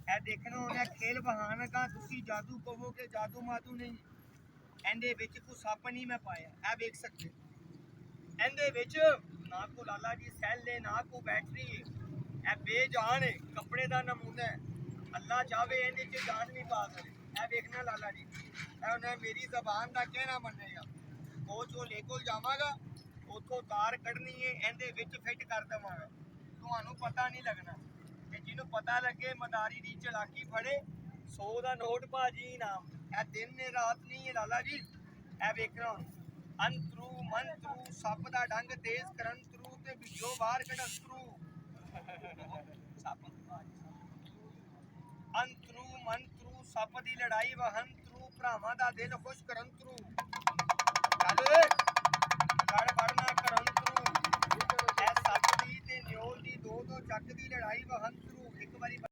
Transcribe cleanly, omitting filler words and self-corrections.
ਇਹ ਦੇਖਣਾ ਉਹਨੇ ਖੇਲ ਬਹਾਨਗਾ ਤੁਸੀਂ ਜਾਦੂ ਕਹੋਗੇ ਜਾਦੂ ਮਾਦੂ ਨਹੀਂ ਇਹਦੇ ਵਿੱਚ ਕੋਈ ਸੱਪ ਨਹੀਂ ਮੈਂ ਪਾਇਆ ਇਹ ਵੇਖ ਸਕਦੇ ਇਹਦੇ ਵਿੱਚ ਨਾ ਕੋ ਲਾਲਾ ਜੀ ਸੈੱਲ ਹੈ ਨਾ ਕੋ ਬੈਟਰੀ ਹੈ ਇਹ ਬੇਜਾਨ ਹੈ ਕੱਪੜੇ ਦਾ ਨਮੂਨਾ ਹੈ ਅੱਲਾ ਚਾਹੇ ਇਹਦੇ 'ਚ ਜਾਨ ਵੀ ਪਾ ਕਰੇ ਇਹ ਵੇਖਣਾ ਲਾਲਾ ਜੀ ਇਹ ਉਹਨੇ ਮੇਰੀ ਜ਼ਬਾਨ ਦਾ ਕਹਿਣਾ ਮੰਨੇਗਾ ਉਹ ਜੋ ਲੈ ਕੋਲ ਜਾਵਾਂਗਾ ਉੱਥੋਂ ਤਾਰ ਕੱਢਣੀ ਹੈ ਇਹਦੇ ਵਿੱਚ ਫਿੱਟ ਕਰ ਦੇਵਾਂਗਾ ਤੁਹਾਨੂੰ ਪਤਾ ਨਹੀਂ ਲੱਗਣਾ ਤੇ ਜਿਹਨੂੰ ਪਤਾ ਲੱਗੇ ਮਦਾਰੀ ਦੀ ਚਲਾਕੀ ਫੜੇ 100 ਦਾ ਨੋਟ ਭਾਜੀ ਇਨਾਮ ਇਹ ਦਿਨ ਨੇ ਰਾਤ ਨਹੀਂ ਹੈ ਲਾਲਾ ਜੀ ਇਹ ਵੇਖਣਾ ਅੰਤਰੂ ਮੰਤਰੂ ਸੱਪ ਦਾ ਡੰਗ ਤੇਜ਼ ਕਰਨ ਤਰੂ ਤੇ ਵਿੱਚੋਂ ਬਾਹਰ ਕੱਢਣ ਤਰੂ ਸੱਪ ਅੰਤਰੂ ਮੰਤਰੂ ਸੱਪ ਦੀ ਲੜਾਈ ਵਹਨ ਤਰੂ ਭਰਾਵਾਂ ਦਾ ਦਿਲ ਖੁਸ਼ ਕਰਨ ਤਰੂ ਚੱਲ ਕੜ ਵੜਨਾ ਕਰਨ ਤਰੂ ਇਹ ਸੱਪ ਦੀ ਤੇ ਨਿਓਲ ਦੀ ਦੋ ਚੱਕ ਦੀ ਲੜਾਈ ਵਹਨ ਤਰੂ ਇੱਕ ਵਾਰੀ